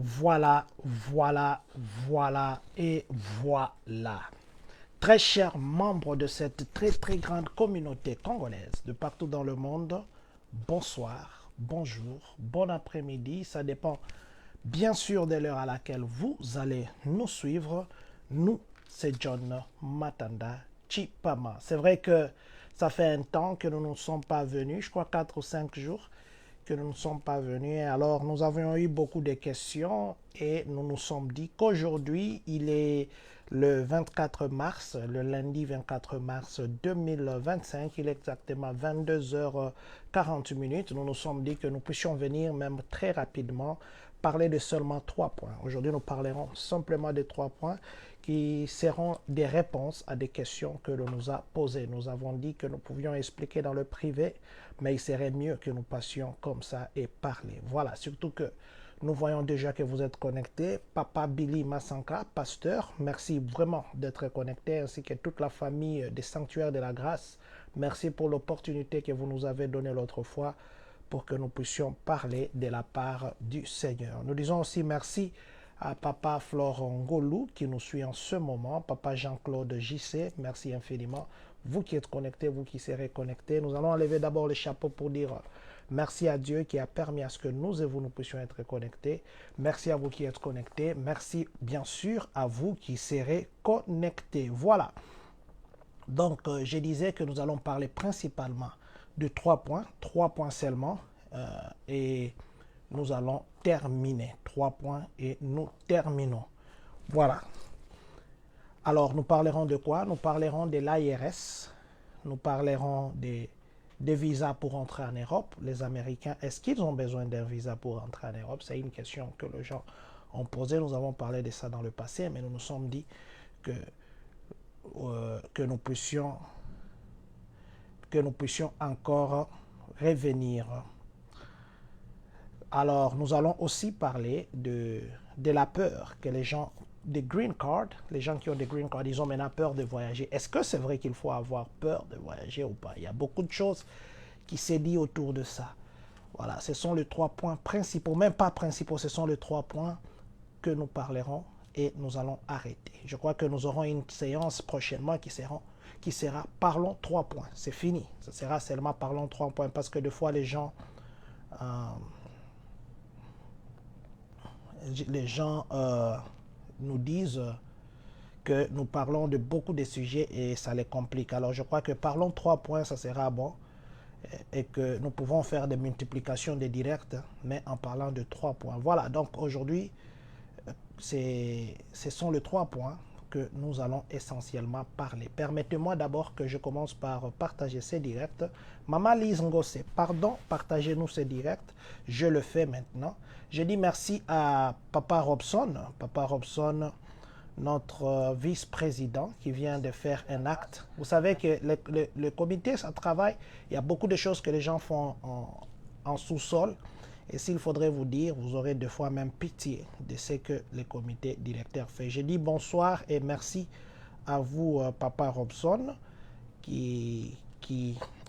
Voilà, voilà, voilà et voilà. Très chers membres de cette très très grande communauté congolaise de partout dans le monde, bonsoir, bonjour, bon après-midi, ça dépend bien sûr de l'heure à laquelle vous allez nous suivre. Nous, c'est John Matanda Chipama. C'est vrai que ça fait un temps que nous ne sommes pas venus, je crois 4 ou 5 jours que nous ne sommes pas venus. Alors, nous avions eu beaucoup de questions et nous nous sommes dit qu'aujourd'hui, il est le 24 mars, le lundi 24 mars 2025, il est exactement 22h40 minutes. Nous nous sommes dit que nous puissions venir même très rapidement parler de seulement 3 points. Aujourd'hui, nous parlerons simplement de 3 points qui seront des réponses à des questions que l'on nous a posées. Nous avons dit que nous pouvions expliquer dans le privé, mais il serait mieux que nous passions comme ça et parler. Voilà, surtout que nous voyons déjà que vous êtes connectés. Papa Billy Massanka, pasteur, merci vraiment d'être connecté, ainsi que toute la famille des sanctuaires de la grâce. Merci pour l'opportunité que vous nous avez donnée l'autre fois pour que nous puissions parler de la part du Seigneur. Nous disons aussi merci à Papa Florent Golou qui nous suit en ce moment, Papa Jean-Claude JC, merci infiniment. Vous qui êtes connectés, vous qui serez connectés, nous allons enlever d'abord le chapeau pour dire merci à Dieu qui a permis à ce que nous et vous nous puissions être connectés. Merci à vous qui êtes connectés. Merci bien sûr à vous qui serez connectés. Voilà. Donc, je disais que nous allons parler principalement de 3 points seulement, et nous allons terminer. 3 points et nous terminons. Voilà. Alors, nous parlerons de quoi? Nous parlerons de l'ARS, nous parlerons des visas pour entrer en Europe. Les Américains, est-ce qu'ils ont besoin d'un visa pour entrer en Europe? C'est une question que les gens ont posée. Nous avons parlé de ça dans le passé, mais nous nous sommes dit que, que nous puissions encore revenir. Alors, nous allons aussi parler de la peur que les gens, des green cards, les gens qui ont des green cards, ils ont maintenant peur de voyager. Est-ce que c'est vrai qu'il faut avoir peur de voyager ou pas? Il y a beaucoup de choses qui s'est dit autour de ça. Voilà, ce sont les 3 points principaux, même pas principaux, ce sont les 3 points que nous parlerons et nous allons arrêter. Je crois que nous aurons une séance prochainement qui sera Parlons 3 points. C'est fini. Ce sera seulement Parlons 3 points parce que des fois les gens nous disent que nous parlons de beaucoup de sujets et ça les complique. Alors je crois que Parlons 3 points, ça sera bon et que nous pouvons faire des multiplications des directs, mais en parlant de 3 points. Voilà, donc aujourd'hui, ce sont les 3 points que nous allons essentiellement parler. Permettez-moi d'abord que je commence par partager ces directs. Maman Lise Ngosse, pardon, partagez-nous ces directs. Je le fais maintenant. Je dis merci à Papa Robson, notre vice-président qui vient de faire un acte. Vous savez que le comité, ça travaille. Il y a beaucoup de choses que les gens font en sous-sol. Et s'il faudrait vous dire, vous aurez des fois même pitié de ce que le comité directeur fait. Je dis bonsoir et merci à vous, Papa Robson, qui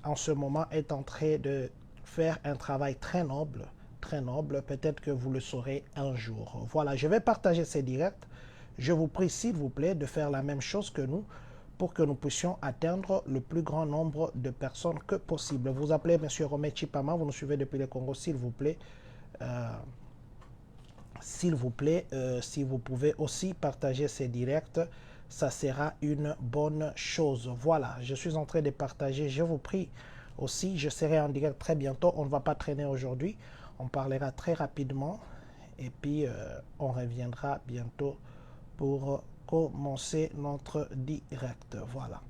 en ce moment est en train de faire un travail très noble, très noble. Peut-être que vous le saurez un jour. Voilà, je vais partager ces directs. Je vous prie, s'il vous plaît, de faire la même chose que nous pour que nous puissions atteindre le plus grand nombre de personnes que possible. Vous appelez M. Romé Chipama, vous nous suivez depuis le Congo, s'il vous plaît. S'il vous plaît, si vous pouvez aussi partager ces directs, ça sera une bonne chose. Voilà, je suis en train de partager, je vous prie aussi, je serai en direct très bientôt, on ne va pas traîner aujourd'hui, on parlera très rapidement et puis on reviendra bientôt pour commencer notre direct. Voilà.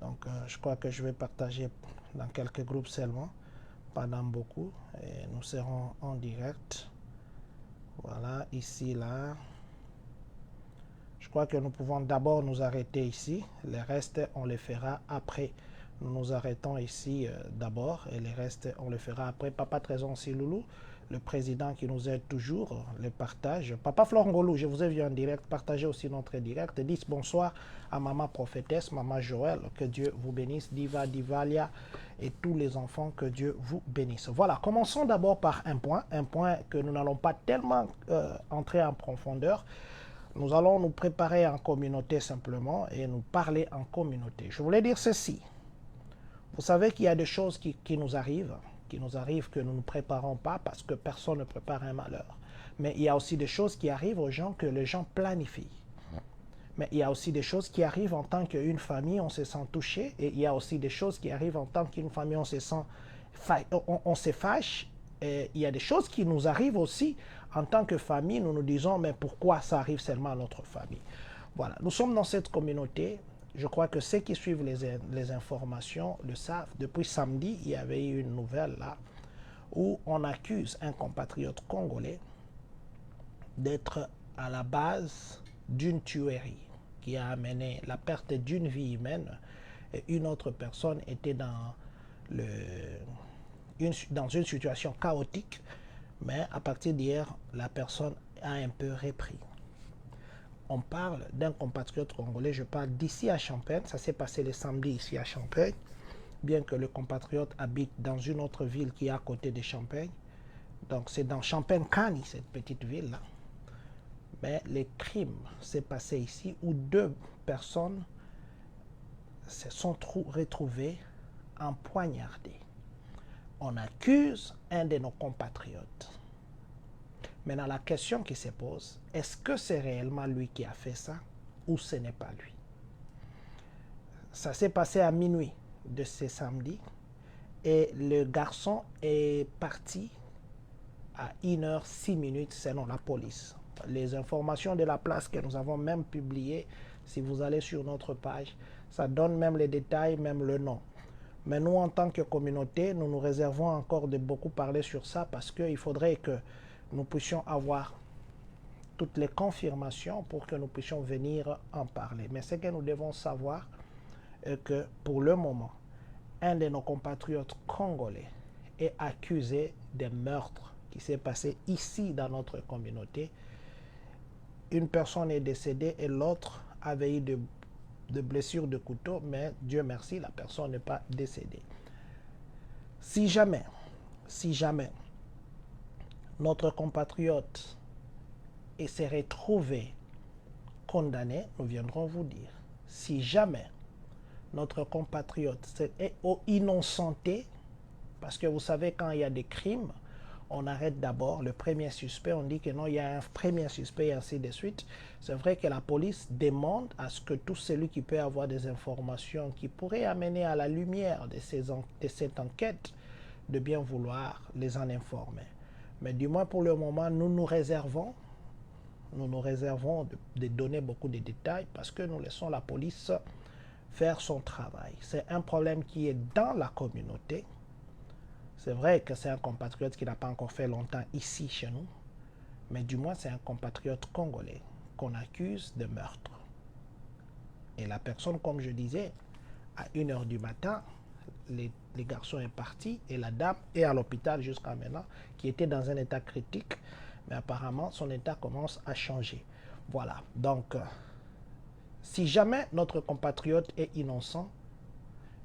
Donc, je crois que je vais partager dans quelques groupes seulement, pas dans beaucoup. Et nous serons en direct. Voilà, ici, là. Je crois que nous pouvons d'abord nous arrêter ici. Le reste, on le fera après. Nous nous arrêtons ici d'abord et le reste, on le fera après. Papa Trésor Siloulou, le président qui nous aide toujours, le partage. Papa Florangolou, je vous ai vu en direct, partagez aussi notre direct. Dites bonsoir à Maman Prophétesse, Maman Joël, que Dieu vous bénisse, Diva, Divalia et tous les enfants, que Dieu vous bénisse. Voilà, commençons d'abord par un point que nous n'allons pas tellement entrer en profondeur. Nous allons nous préparer en communauté simplement et nous parler en communauté. Je voulais dire ceci. Vous savez qu'il y a des choses qui nous arrivent, que nous ne préparons pas parce que personne ne prépare un malheur. Mais il y a aussi des choses qui arrivent aux gens que les gens planifient. Mais il y a aussi des choses qui arrivent en tant qu'une famille, on se sent touché. Et il y a aussi des choses qui arrivent en tant qu'une famille, on se fâche. Et il y a des choses qui nous arrivent aussi en tant que famille. Nous nous disons, mais pourquoi ça arrive seulement à notre famille? Voilà, nous sommes dans cette communauté. Je crois que ceux qui suivent les informations le savent. Depuis samedi, il y avait eu une nouvelle là où on accuse un compatriote congolais d'être à la base d'une tuerie qui a amené la perte d'une vie humaine et une autre personne était dans une situation chaotique, mais à partir d'hier, la personne a un peu repris. On parle d'un compatriote congolais, je parle d'ici à Champagne, ça s'est passé le samedi ici à Champagne, bien que le compatriote habite dans une autre ville qui est à côté de Champagne. Donc c'est dans Champagne-Cani, cette petite ville-là. Mais les crimes s'est passé ici où deux personnes se sont retrouvées empoignardées. On accuse un de nos compatriotes. Maintenant, la question qui se pose, est-ce que c'est réellement lui qui a fait ça ou ce n'est pas lui? Ça s'est passé à minuit de ce samedi et le garçon est parti à 1h06 selon la police. Les informations de la place que nous avons même publiées, si vous allez sur notre page, ça donne même les détails, même le nom. Mais nous, en tant que communauté, nous nous réservons encore de beaucoup parler sur ça parce qu'il faudrait que nous puissions avoir toutes les confirmations pour que nous puissions venir en parler. Mais ce que nous devons savoir est que pour le moment, un de nos compatriotes congolais est accusé de meurtre qui s'est passé ici dans notre communauté. Une personne est décédée et l'autre avait eu de blessures de couteau, mais Dieu merci, la personne n'est pas décédée. Si jamais notre compatriote serait trouvé condamné, nous viendrons vous dire. Si jamais notre compatriote est innocenté, parce que vous savez, quand il y a des crimes, on arrête d'abord le premier suspect, on dit que non, il y a un premier suspect et ainsi de suite. C'est vrai que la police demande à ce que tout celui qui peut avoir des informations qui pourraient amener à la lumière de cette enquête, de bien vouloir les en informer. Mais du moins pour le moment, nous nous réservons de donner beaucoup de détails parce que nous laissons la police faire son travail. C'est un problème qui est dans la communauté. C'est vrai que c'est un compatriote qui n'a pas encore fait longtemps ici chez nous, mais du moins c'est un compatriote congolais qu'on accuse de meurtre. Et la personne, comme je disais, à 1h du matin, les garçons sont partis et la dame est à l'hôpital jusqu'à maintenant, qui était dans un état critique, mais apparemment son état commence à changer. Voilà, donc si jamais notre compatriote est innocent,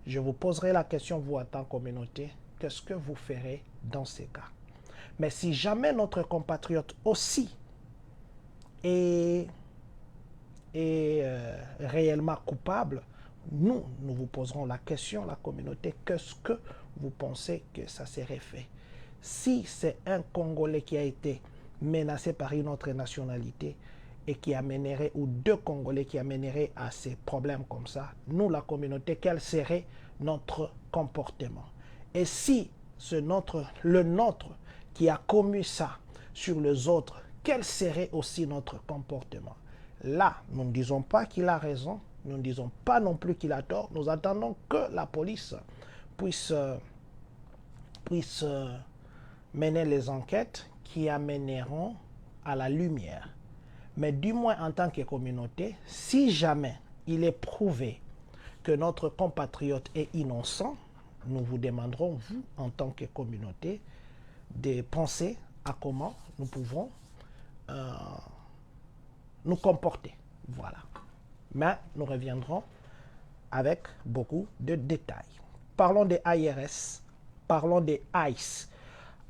je vous poserai la question, vous en tant que communauté, qu'est-ce que vous ferez dans ces cas? Mais si jamais notre compatriote aussi est réellement coupable, nous vous poserons la question, la communauté, qu'est-ce que vous pensez que ça serait fait? Si c'est un Congolais qui a été menacé par une autre nationalité et qui amènerait, ou deux Congolais qui amèneraient à ces problèmes comme ça, nous, la communauté, quel serait notre comportement? Et si c'est le nôtre qui a commis ça sur les autres, quel serait aussi notre comportement? Là, nous ne disons pas qu'il a raison, nous ne disons pas non plus qu'il a tort, nous attendons que la police puisse mener les enquêtes qui amèneront à la lumière. Mais du moins en tant que communauté, si jamais il est prouvé que notre compatriote est innocent, nous vous demanderons, vous, en tant que communauté, de penser à comment nous pouvons nous comporter. Voilà. Mais nous reviendrons avec beaucoup de détails. Parlons des IRS, parlons des ICE.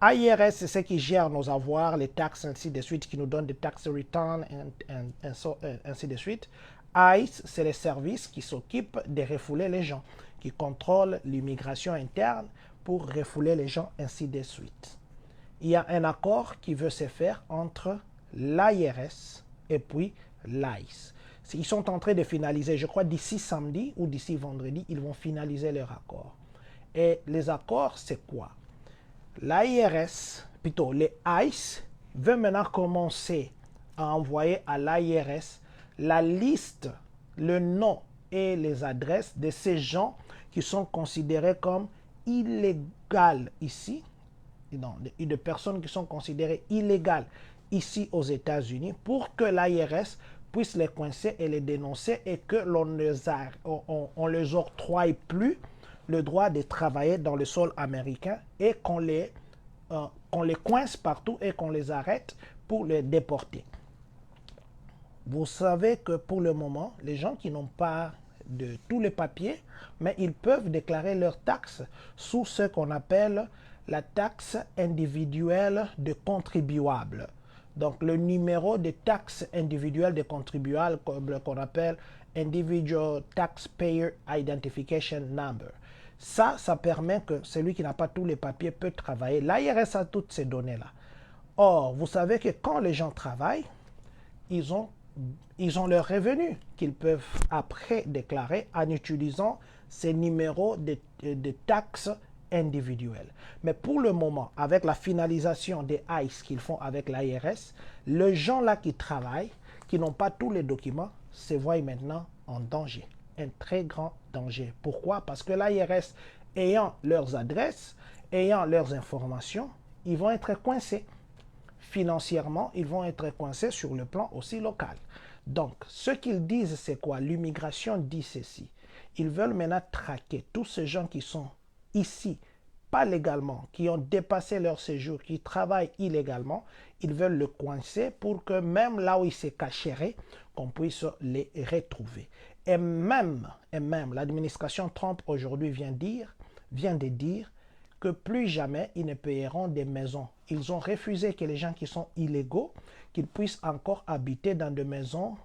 IRS, c'est ce qui gère nos avoirs, les taxes, ainsi de suite, qui nous donne des tax returns, ainsi de suite. ICE, c'est les services qui s'occupent de refouler les gens, qui contrôlent l'immigration interne pour refouler les gens, ainsi de suite. Il y a un accord qui veut se faire entre l'IRS et puis l'ICE. Ils sont en train de finaliser, je crois d'ici samedi ou d'ici vendredi, ils vont finaliser leur accord. Et les accords, c'est quoi? L'IRS, plutôt les ICE, veut maintenant commencer à envoyer à l'IRS la liste, le nom et les adresses de ces gens qui sont considérés comme illégales ici, et de personnes qui sont considérées illégales ici aux États-Unis, pour que l'IRS puisse les coincer et les dénoncer et que l'on ne les octroie plus le droit de travailler dans le sol américain et qu'on les coince partout et qu'on les arrête pour les déporter. Vous savez que pour le moment, les gens qui n'ont pas de tous les papiers, mais ils peuvent déclarer leurs taxes sous ce qu'on appelle la taxe individuelle de contribuable. Donc le numéro de taxe individuelle de contribuable qu'on appelle Individual Taxpayer Identification Number. Ça permet que celui qui n'a pas tous les papiers peut travailler. L'IRS a toutes ces données-là. Or, vous savez que quand les gens travaillent, ils ont leurs revenus qu'ils peuvent après déclarer en utilisant ces numéros de taxes individuelles. Mais pour le moment, avec la finalisation des ICE qu'ils font avec l'IRS, les gens là qui travaillent, qui n'ont pas tous les documents, se voient maintenant en danger. Un très grand danger. Pourquoi? Parce que l'IRS, ayant leurs adresses, ayant leurs informations, ils vont être coincés. Financièrement, ils vont être coincés sur le plan aussi local. Donc, ce qu'ils disent, c'est quoi? L'immigration dit ceci. Ils veulent maintenant traquer tous ces gens qui sont ici, pas légalement, qui ont dépassé leur séjour, qui travaillent illégalement. Ils veulent le coincer pour que même là où ils se cacheraient, qu'on puisse les retrouver. Et même l'administration Trump aujourd'hui vient de dire que plus jamais ils ne payeront des maisons. Ils ont refusé que les gens qui sont illégaux, qu'ils puissent encore habiter dans des maisons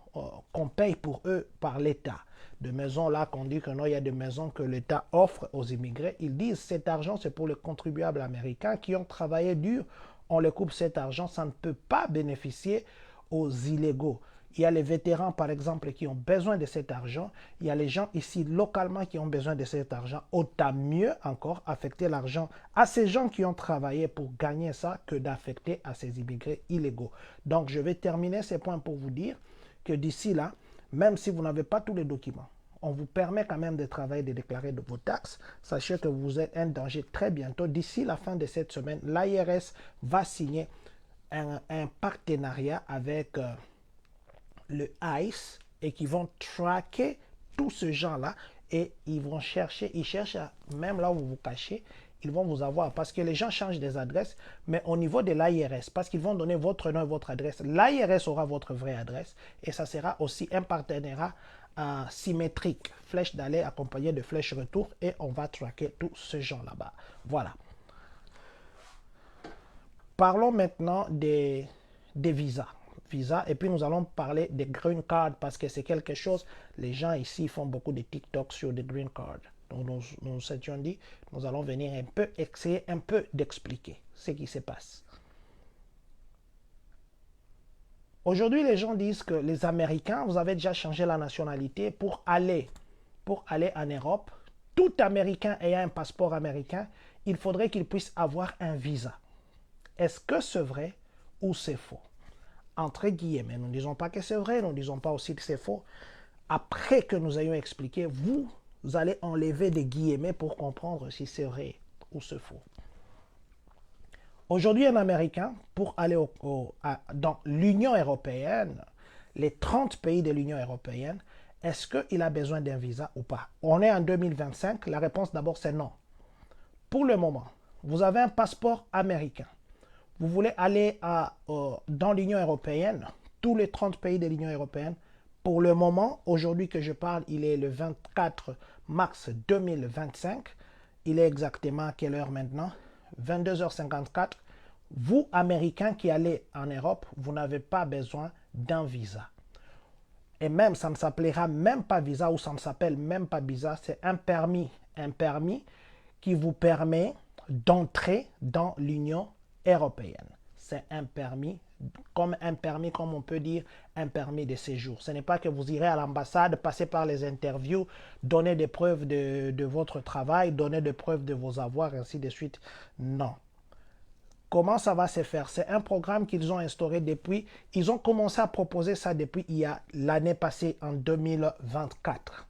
qu'on paye pour eux par l'État. De maisons là qu'on dit que non, il y a des maisons que l'État offre aux immigrés. Ils disent que cet argent, c'est pour les contribuables américains qui ont travaillé dur. On les coupe cet argent, ça ne peut pas bénéficier aux illégaux. Il y a les vétérans, par exemple, qui ont besoin de cet argent. Il y a les gens ici, localement, qui ont besoin de cet argent. Autant mieux encore affecter l'argent à ces gens qui ont travaillé pour gagner ça que d'affecter à ces immigrés illégaux. Donc, je vais terminer ces points pour vous dire que d'ici là, même si vous n'avez pas tous les documents, on vous permet quand même de travailler, de déclarer de vos taxes. Sachez que vous êtes un danger très bientôt. D'ici la fin de cette semaine, l'IRS va signer un partenariat avec le ICE et qui vont traquer tous ces gens-là et ils cherchent même là où vous vous cachez, ils vont vous avoir parce que les gens changent des adresses, mais au niveau de l'IRS, parce qu'ils vont donner votre nom et votre adresse, l'IRS aura votre vraie adresse et ça sera aussi un partenariat symétrique, flèche d'aller accompagné de flèche retour et on va traquer tous ces gens là-bas. Voilà. Parlons maintenant des visas. Et puis nous allons parler des green cards parce que c'est quelque chose, les gens ici font beaucoup de TikTok sur des green cards. Donc nous s'étions dit, nous allons venir essayer un peu d'expliquer ce qui se passe. Aujourd'hui, les gens disent que les Américains, vous avez déjà changé la nationalité pour aller en Europe. Tout Américain ayant un passeport américain, il faudrait qu'il puisse avoir un visa. Est-ce que c'est vrai ou c'est faux? Entre guillemets, nous ne disons pas que c'est vrai, nous ne disons pas aussi que c'est faux. Après que nous ayons expliqué, vous allez enlever des guillemets pour comprendre si c'est vrai ou c'est faux. Aujourd'hui, un Américain, pour aller dans l'Union européenne, les 30 pays de l'Union européenne, est-ce qu'il a besoin d'un visa ou pas? On est en 2025, la réponse d'abord c'est non. Pour le moment, vous avez un passeport américain. vous voulez aller dans l'Union européenne, tous les 30 pays de l'Union européenne, pour le moment, aujourd'hui que je parle, il est le 24 mars 2025. Il est exactement à quelle heure maintenant? 22h54. Vous, Américains qui allez en Europe, vous n'avez pas besoin d'un visa. Et même, ça ne s'appellera même pas visa ou ça ne s'appelle même pas visa, c'est un permis. Un permis qui vous permet d'entrer dans l'Union européenne. C'est un permis, comme on peut dire, un permis de séjour. Ce n'est pas que vous irez à l'ambassade, passer par les interviews, donner des preuves de votre travail, donner des preuves de vos avoirs, ainsi de suite. Non. Comment ça va se faire? C'est un programme qu'ils ont instauré depuis, ils ont commencé à proposer ça depuis l'année passée, en 2024.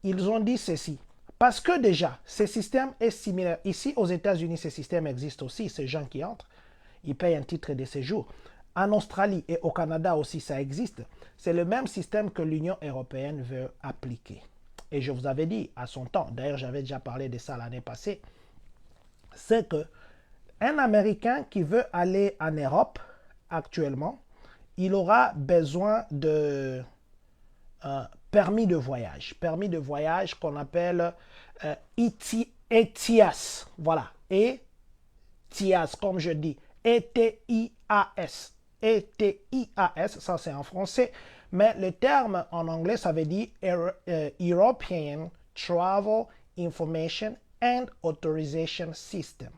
Ils ont dit ceci. Parce que déjà, ce système est similaire. Ici, aux États-Unis, ce système existe aussi. Ces gens qui entrent, ils payent un titre de séjour. En Australie et au Canada aussi, ça existe. C'est le même système que l'Union européenne veut appliquer. Et je vous avais dit à son temps, d'ailleurs j'avais déjà parlé de ça l'année passée, c'est que un Américain qui veut aller en Europe actuellement, il aura besoin de permis de voyage. Permis de voyage qu'on appelle ETIAS. Voilà. ETIAS, comme je dis. ETIAS. ETIAS, ça c'est en français. Mais le terme en anglais, ça veut dire European Travel Information and Authorization System.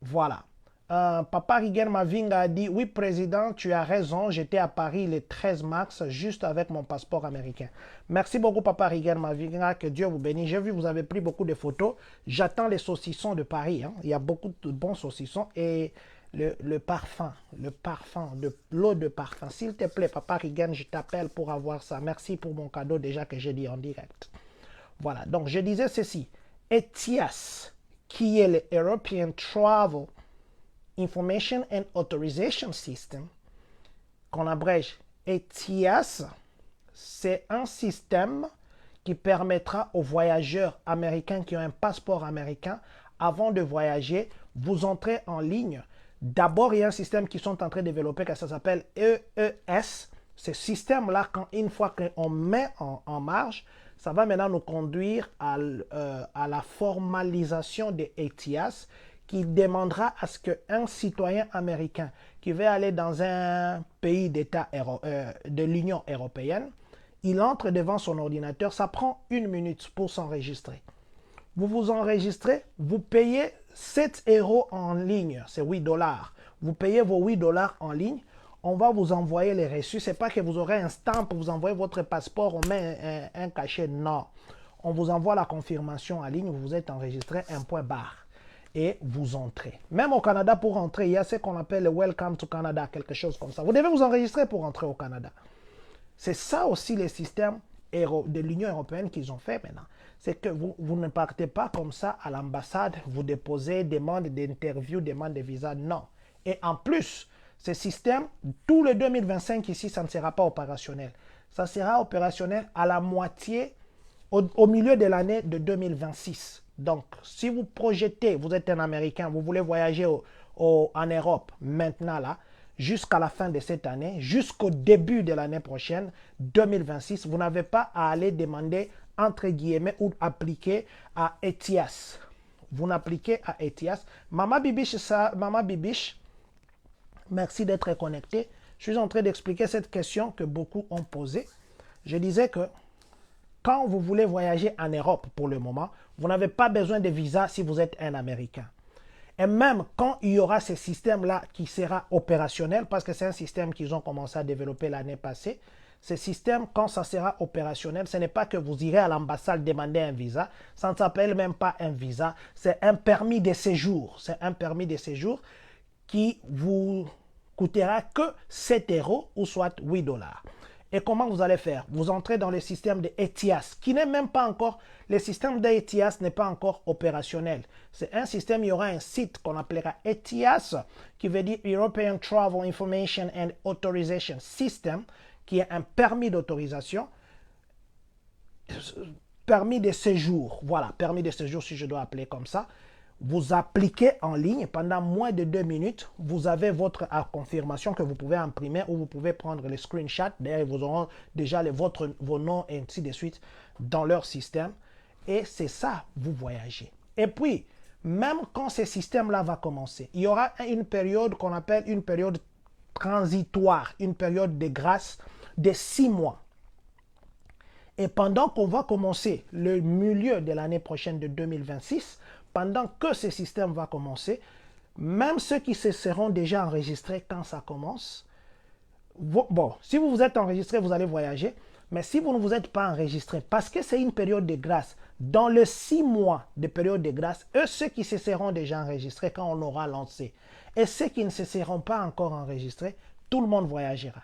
Voilà. Papa Rigen Mavinga a dit, oui, président, tu as raison, j'étais à Paris le 13 mars, juste avec mon passeport américain. Merci beaucoup, Papa Rigen Mavinga, que Dieu vous bénisse. J'ai vu, vous avez pris beaucoup de photos. J'attends les saucissons de Paris. Hein. Il y a beaucoup de bons saucissons et le parfum, de l'eau de parfum. S'il te plaît, Papa Rigen, je t'appelle pour avoir ça. Merci pour mon cadeau déjà que j'ai dit en direct. Voilà, donc je disais ceci. ETIAS, qui est le European Travel Information and Authorization System, qu'on abrège ETIAS, c'est un système qui permettra aux voyageurs américains qui ont un passeport américain, avant de voyager, vous entrez en ligne. D'abord, il y a un système qu'ils sont en train de développer, que ça s'appelle EES. Ce système-là, une fois qu'on met en marche, ça va maintenant nous conduire à la formalisation des ETIAS, qui demandera à ce qu'un citoyen américain qui veut aller dans un pays d'État de l'Union européenne, il entre devant son ordinateur, ça prend 1 minute pour s'enregistrer. Vous vous enregistrez, vous payez 7 € en ligne, c'est 8 $. Vous payez vos 8 $ en ligne, on va vous envoyer les reçus. Ce n'est pas que vous aurez un stamp pour vous envoyer votre passeport, on met un cachet, non. On vous envoie la confirmation en ligne, vous vous êtes enregistré, un point barre. Et vous entrez. Même au Canada, pour entrer, il y a ce qu'on appelle le Welcome to Canada, quelque chose comme ça. Vous devez vous enregistrer pour entrer au Canada. C'est ça aussi les systèmes de l'Union européenne qu'ils ont fait maintenant. C'est que vous ne partez pas comme ça à l'ambassade, vous déposez demande d'interview, demande de visa, non. Et en plus, ce système, tout le 2025 ici, ça ne sera pas opérationnel. Ça sera opérationnel à la moitié, au milieu de l'année de 2026. Donc, si vous projetez, vous êtes un Américain, vous voulez voyager en Europe maintenant, là, jusqu'à la fin de cette année, jusqu'au début de l'année prochaine, 2026, vous n'avez pas à aller demander, entre guillemets, ou appliquer à ETIAS. Vous n'appliquez à ETIAS. Maman Bibiche, merci d'être connecté. Je suis en train d'expliquer cette question que beaucoup ont posée. Je disais que quand vous voulez voyager en Europe pour le moment, vous n'avez pas besoin de visa si vous êtes un Américain. Et même quand il y aura ce système-là qui sera opérationnel, parce que c'est un système qu'ils ont commencé à développer l'année passée, ce système, quand ça sera opérationnel, ce n'est pas que vous irez à l'ambassade demander un visa, ça ne s'appelle même pas un visa, c'est un permis de séjour. C'est un permis de séjour qui vous coûtera que 7 € ou soit 8 $. Et comment vous allez faire? Vous entrez dans le système de ETIAS, qui n'est même pas encore, le système d'ETIAS n'est pas encore opérationnel. C'est un système, il y aura un site qu'on appellera ETIAS, qui veut dire European Travel Information and Authorization System, qui est un permis d'autorisation, permis de séjour, voilà, permis de séjour si je dois appeler comme ça. Vous appliquez en ligne pendant moins de 2 minutes. Vous avez votre confirmation que vous pouvez imprimer ou vous pouvez prendre les screenshots. D'ailleurs, ils vous auront déjà vos noms et ainsi de suite dans leur système. Et c'est ça, vous voyagez. Et puis, même quand ce système-là va commencer, il y aura une période qu'on appelle une période transitoire, une période de grâce de 6 mois. Et pendant qu'on va commencer le milieu de l'année prochaine de 2026, pendant que ce système va commencer, même ceux qui se seront déjà enregistrés quand ça commence, bon, si vous vous êtes enregistré, vous allez voyager, mais si vous ne vous êtes pas enregistré, parce que c'est une période de grâce, dans les 6 mois de période de grâce, ceux qui se seront déjà enregistrés quand on aura lancé, et ceux qui ne se seront pas encore enregistrés, tout le monde voyagera.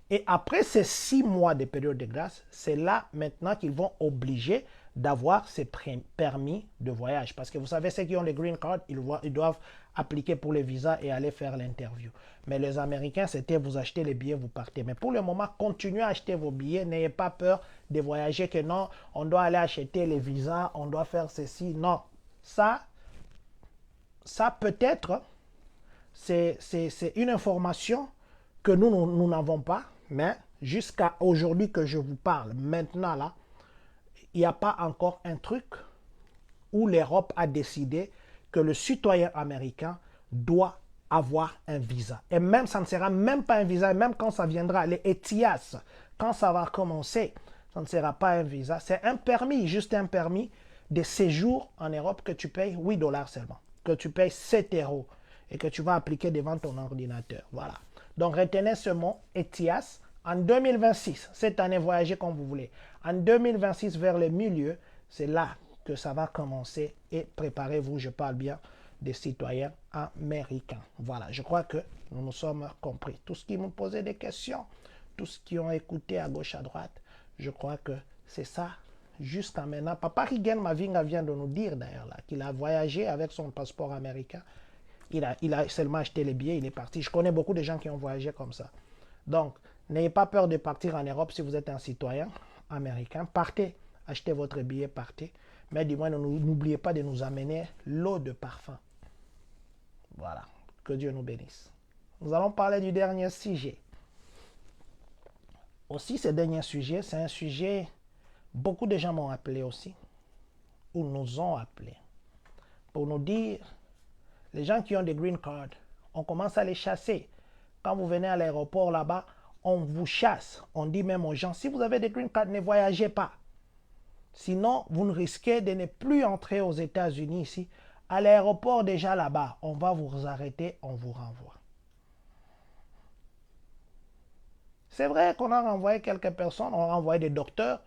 Et après ces 6 mois de période de grâce, c'est là maintenant qu'ils vont obliger d'avoir ces permis de voyage. Parce que vous savez, ceux qui ont les green cards, ils doivent appliquer pour les visas et aller faire l'interview. Mais les Américains, c'était vous achetez les billets, vous partez. Mais pour le moment, continuez à acheter vos billets. N'ayez pas peur de voyager, que non, on doit aller acheter les visas, on doit faire ceci. Non, ça peut-être, c'est une information que nous n'avons pas. Mais jusqu'à aujourd'hui que je vous parle, maintenant là, il n'y a pas encore un truc où l'Europe a décidé que le citoyen américain doit avoir un visa. Et même, ça ne sera même pas un visa, même quand ça viendra, les ETIAS, quand ça va commencer, ça ne sera pas un visa. C'est un permis, juste un permis de séjour en Europe que tu payes 8 $ seulement, que tu payes 7 € et que tu vas appliquer devant ton ordinateur. Voilà. Donc, retenez ce mot, ETIAS. En 2026, cette année, voyagez comme vous voulez. En 2026, vers le milieu, c'est là que ça va commencer. Et préparez-vous, je parle bien des citoyens américains. Voilà, je crois que nous nous sommes compris. Tous ceux qui me posaient des questions, tous ceux qui ont écouté à gauche, à droite, je crois que c'est ça jusqu'à maintenant. Papa Rigen Mavinga vient de nous dire d'ailleurs là qu'il a voyagé avec son passeport américain. Il a seulement acheté les billets, il est parti. Je connais beaucoup de gens qui ont voyagé comme ça. Donc, n'ayez pas peur de partir en Europe si vous êtes un citoyen américain. Partez, achetez votre billet, partez. Mais du moins, n'oubliez pas de nous amener l'eau de parfum. Voilà, que Dieu nous bénisse. Nous allons parler du dernier sujet. Aussi, ce dernier sujet, c'est un sujet, beaucoup de gens m'ont appelé aussi, ou nous ont appelé, pour nous dire, les gens qui ont des green cards, on commence à les chasser. Quand vous venez à l'aéroport là-bas, on vous chasse. On dit même aux gens, si vous avez des green cards, ne voyagez pas. Sinon, vous ne risquez de ne plus entrer aux États-Unis ici. À l'aéroport déjà là-bas, on va vous arrêter, on vous renvoie. C'est vrai qu'on a renvoyé quelques personnes, on a renvoyé des docteurs.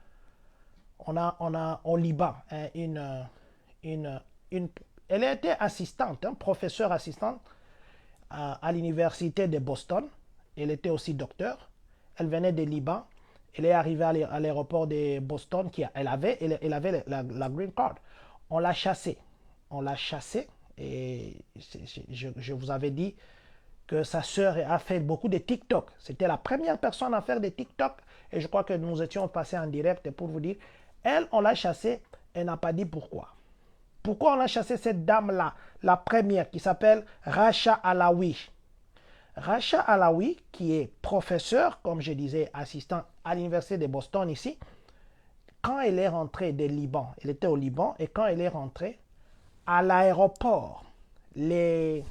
On a au Liban elle était assistante, professeure assistante à l'université de Boston. Elle était aussi docteur. Elle venait de Liban. Elle est arrivée à l'aéroport de Boston. Elle avait la green card. On l'a chassée. On l'a chassée. Et je vous avais dit que sa sœur a fait beaucoup de TikTok. C'était la première personne à faire des TikTok. Et je crois que nous étions passés en direct pour vous dire. Elle, on l'a chassée. Elle n'a pas dit pourquoi. Pourquoi on a chassé cette dame-là, la première, qui s'appelle Rasha Alaoui. Rasha Alaoui, qui est professeur, comme je disais, assistant à l'université de Boston ici, quand elle est rentrée de Liban, elle était au Liban, et quand elle est rentrée à l'aéroport, les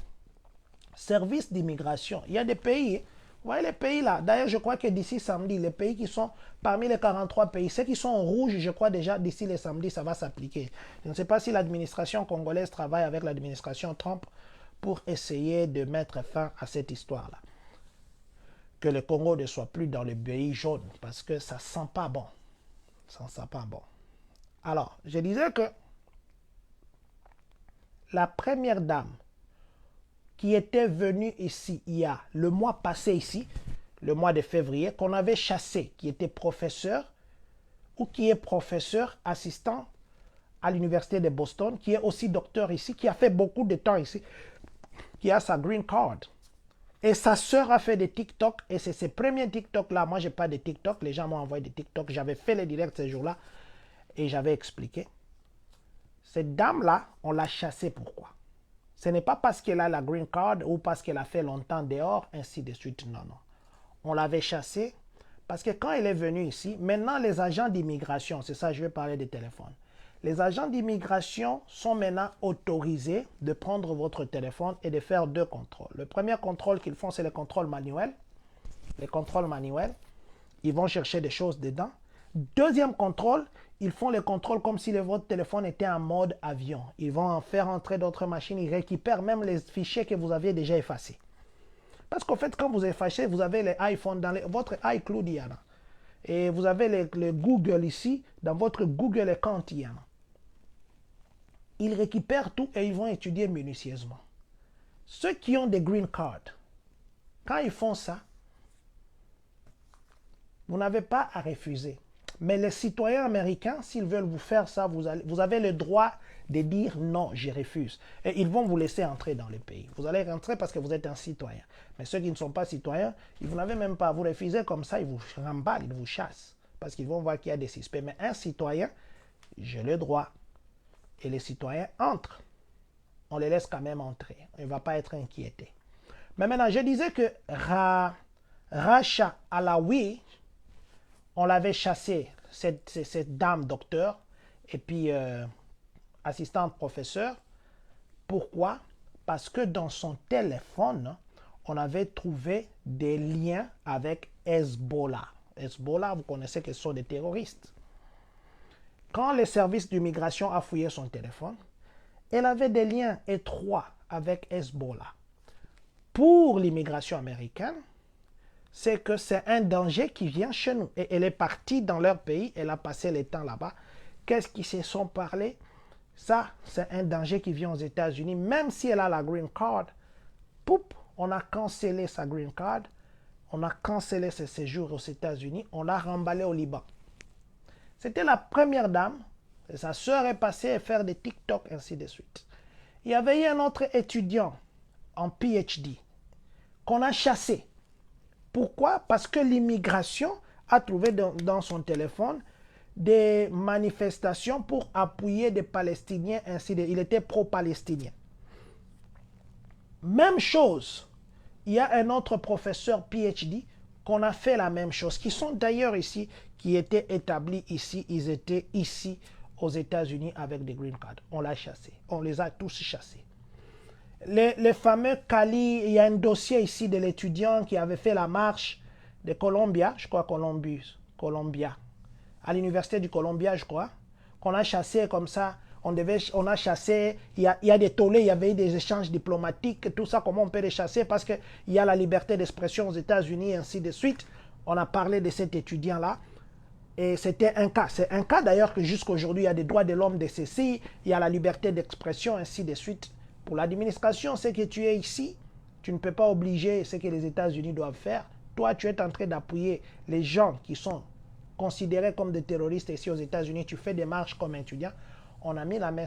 services d'immigration, il y a des pays, vous voyez les pays là, d'ailleurs je crois que d'ici samedi, les pays qui sont parmi les 43 pays, ceux qui sont en rouge, je crois déjà d'ici les samedis, ça va s'appliquer. Je ne sais pas si l'administration congolaise travaille avec l'administration Trump pour essayer de mettre fin à cette histoire-là. Que le Congo ne soit plus dans le pays jaune, parce que ça ne sent pas bon. Ça ne sent pas bon. Alors, je disais que la première dame qui était venue ici, il y a le mois passé ici, le mois de février, qu'on avait chassé, qui était professeur, ou qui est professeur assistant à l'université de Boston, qui est aussi docteur ici, qui a fait beaucoup de temps ici, qui a sa green card. Et sa sœur a fait des TikTok, et c'est ses premiers TikTok là. Moi, je n'ai pas de TikTok, les gens m'ont envoyé des TikTok. J'avais fait les directs ces jours-là, et j'avais expliqué. Cette dame-là, on l'a chassée. Pourquoi? Ce n'est pas parce qu'elle a la green card ou parce qu'elle a fait longtemps dehors, ainsi de suite. Non, non. On l'avait chassée parce que quand elle est venue ici, maintenant les agents d'immigration, c'est ça, je vais parler des téléphones. Les agents d'immigration sont maintenant autorisés de prendre votre téléphone et de faire 2 contrôles. Le premier contrôle qu'ils font, c'est le contrôle manuel. Les contrôles manuels, ils vont chercher des choses dedans. Deuxième contrôle, ils font les contrôles comme si votre téléphone était en mode avion. Ils vont en faire entrer d'autres machines. Ils récupèrent même les fichiers que vous aviez déjà effacés. Parce qu'en fait, quand vous effacez, vous avez les iPhones dans votre iCloud, il y en a. Et vous avez les Google ici. Dans votre Google Account, il y en a. Ils récupèrent tout et ils vont étudier minutieusement. Ceux qui ont des green cards, quand ils font ça, vous n'avez pas à refuser. Mais les citoyens américains, s'ils veulent vous faire ça, vous avez le droit de dire non, je refuse. Et ils vont vous laisser entrer dans le pays. Vous allez rentrer parce que vous êtes un citoyen. Mais ceux qui ne sont pas citoyens, vous n'avez même pas à vous refuser comme ça, ils vous remballent, ils vous chassent. Parce qu'ils vont voir qu'il y a des suspects. Mais un citoyen, j'ai le droit. Et les citoyens entrent. On les laisse quand même entrer. On ne va pas être inquiété. Mais maintenant, je disais que Rasha Alawi, on l'avait chassé, cette dame docteur et puis assistante professeur. Pourquoi? Parce que dans son téléphone, on avait trouvé des liens avec Hezbollah. Hezbollah, vous connaissez que ce sont des terroristes. Quand les services d'immigration a fouillé son téléphone, elle avait des liens étroits avec Hezbollah. Pour l'immigration américaine, c'est que c'est un danger qui vient chez nous. Et elle est partie dans leur pays, elle a passé le temps là-bas. Qu'est-ce qu'ils se sont parlé? Ça, c'est un danger qui vient aux États-Unis. Même si elle a la green card, poup, on a cancellé sa green card, on a cancellé ses séjours aux États-Unis, on l'a remballé au Liban. C'était la première dame, et sa sœur est passée à faire des TikTok, ainsi de suite. Il y avait eu un autre étudiant en PhD qu'on a chassé. Pourquoi? Parce que l'immigration a trouvé dans son téléphone des manifestations pour appuyer des Palestiniens, ainsi de suite. Il était pro-palestinien. Même chose, il y a un autre professeur PhD qu'on a fait la même chose, qui sont d'ailleurs ici, qui étaient établis ici, ils étaient ici aux États-Unis avec des green cards. On l'a chassé, on les a tous chassés. Les fameux Cali, il y a un dossier ici de l'étudiant qui avait fait la marche de Columbia, je crois Columbia, à l'université du Columbia, je crois, qu'on a chassé comme ça. On a chassé, il y a des tollés, il y avait eu des échanges diplomatiques, tout ça, comment on peut les chasser, parce qu'il y a la liberté d'expression aux États-Unis, et ainsi de suite. On a parlé de cet étudiant-là, et c'était un cas. C'est un cas d'ailleurs que jusqu'à aujourd'hui, il y a des droits de l'homme de ceci, il y a la liberté d'expression, ainsi de suite. Pour l'administration, c'est que tu es ici, tu ne peux pas obliger ce que les États-Unis doivent faire. Toi, tu es en train d'appuyer les gens qui sont considérés comme des terroristes ici aux États-Unis. Tu fais des marches comme étudiant. On a mis la main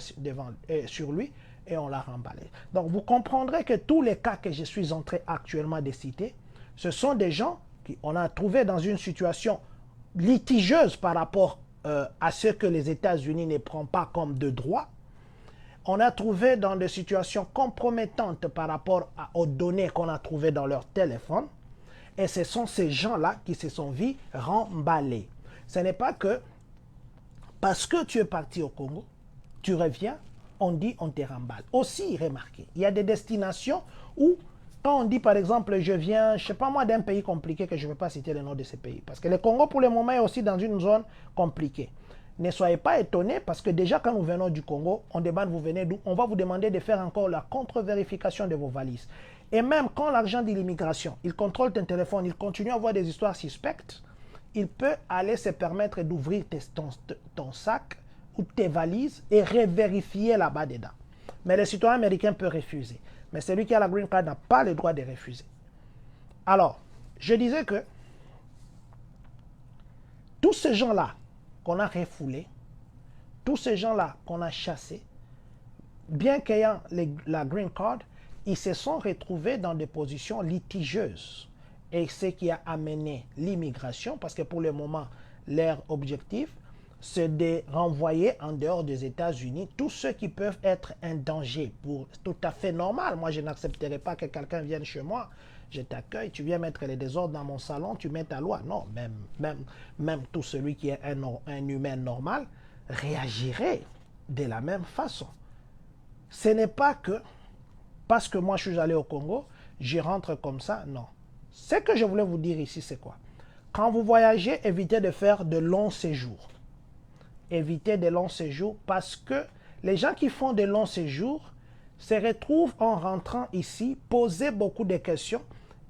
sur lui et on l'a remballé. Donc, vous comprendrez que tous les cas que je suis en train actuellement de citer, ce sont des gens qu'on a trouvés dans une situation litigieuse par rapport à ce que les États-Unis ne prennent pas comme de droit. On a trouvé dans des situations compromettantes par rapport aux données qu'on a trouvées dans leur téléphone. Et ce sont ces gens-là qui se sont vus remballés. Ce n'est pas que parce que tu es parti au Congo, tu reviens, on dit on te remballe. Aussi, remarquez, il y a des destinations où, quand on dit par exemple, je viens, je ne sais pas moi, d'un pays compliqué, que je ne vais pas citer le nom de ces pays, parce que le Congo pour le moment est aussi dans une zone compliquée. Ne soyez pas étonnés parce que déjà quand nous venons du Congo, on demande vous venez d'où, on va vous demander de faire encore la contre-vérification de vos valises. Et même quand l'argent de l'immigration, il contrôle ton téléphone, il continue à avoir des histoires suspectes, il peut aller se permettre d'ouvrir ton sac ou tes valises et revérifier là-bas dedans. Mais le citoyen américain peut refuser. Mais celui qui a la green card n'a pas le droit de refuser. Alors, je disais que tous ces gens-là qu'on a refoulés, tous ces gens-là qu'on a chassés, bien qu'ayant la green card, ils se sont retrouvés dans des positions litigieuses. Et ce qui a amené l'immigration, parce que pour le moment, leur objectif, c'est de renvoyer en dehors des États-Unis tous ceux qui peuvent être un danger pour tout à fait normal. Moi, je n'accepterai pas que quelqu'un vienne chez moi, je t'accueille, tu viens mettre les désordres dans mon salon, tu mets ta loi. Non, même tout celui qui est un humain normal réagirait de la même façon. Ce n'est pas que parce que moi je suis allé au Congo, je rentre comme ça, non. Ce que je voulais vous dire ici, c'est quoi? Quand vous voyagez, évitez de faire de longs séjours. Évitez de longs séjours parce que les gens qui font de longs séjours se retrouvent en rentrant ici, poser beaucoup de questions.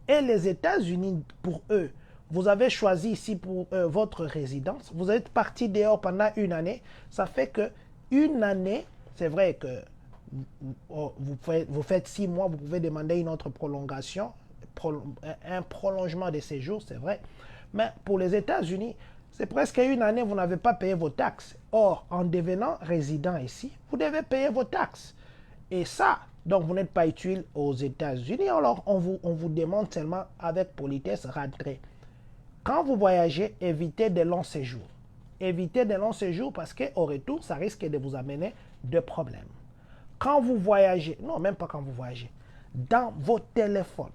Et les États-Unis, pour eux, vous avez choisi ici pour votre résidence. Vous êtes parti dehors pendant une année. Ça fait que une année, c'est vrai que vous faites 6 mois, vous pouvez demander une autre prolongation, un prolongement de séjour, c'est vrai. Mais pour les États-Unis, c'est presque une année, vous n'avez pas payé vos taxes. Or, en devenant résident ici, vous devez payer vos taxes. Et ça, donc vous n'êtes pas utile aux États-Unis, alors on vous demande seulement avec politesse, rentrer. Quand vous voyagez, évitez de longs séjours. Évitez de longs séjours parce qu'au retour, ça risque de vous amener de problèmes. Quand vous voyagez, non, même pas quand vous voyagez, dans vos téléphones.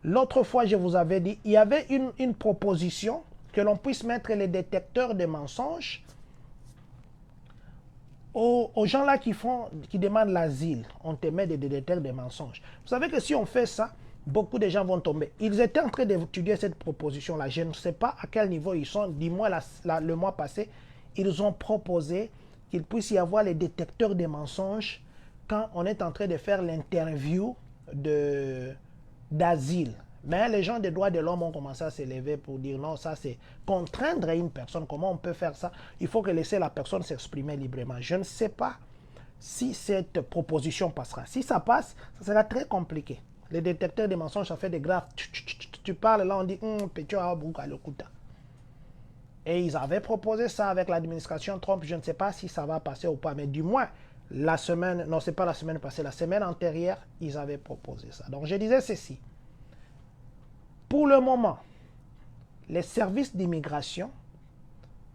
L'autre fois, je vous avais dit, il y avait une proposition que l'on puisse mettre les détecteurs de mensonges aux gens là qui demandent l'asile. On te met des détecteurs de mensonges. Vous savez que si on fait ça, beaucoup de gens vont tomber. Ils étaient en train d'étudier cette proposition-là. Je ne sais pas à quel niveau ils sont. Dis-moi, le mois passé, ils ont proposé qu'il puisse y avoir les détecteurs de mensonges quand on est en train de faire l'interview d'asile. Mais les gens des droits de l'homme ont commencé à s'élever pour dire non, ça c'est contraindre une personne. Comment on peut faire ça? Il faut que laisser la personne s'exprimer librement. Je ne sais pas si cette proposition passera. Si ça passe, ça sera très compliqué. Les détecteurs de mensonges, ça fait des graves. Tu parles là, on dit et ils avaient proposé ça avec l'administration Trump. Je ne sais pas si ça va passer ou pas, mais du moins, la semaine, non, c'est pas la semaine passée, la semaine antérieure, ils avaient proposé ça. Donc, je disais ceci. Pour le moment, les services d'immigration,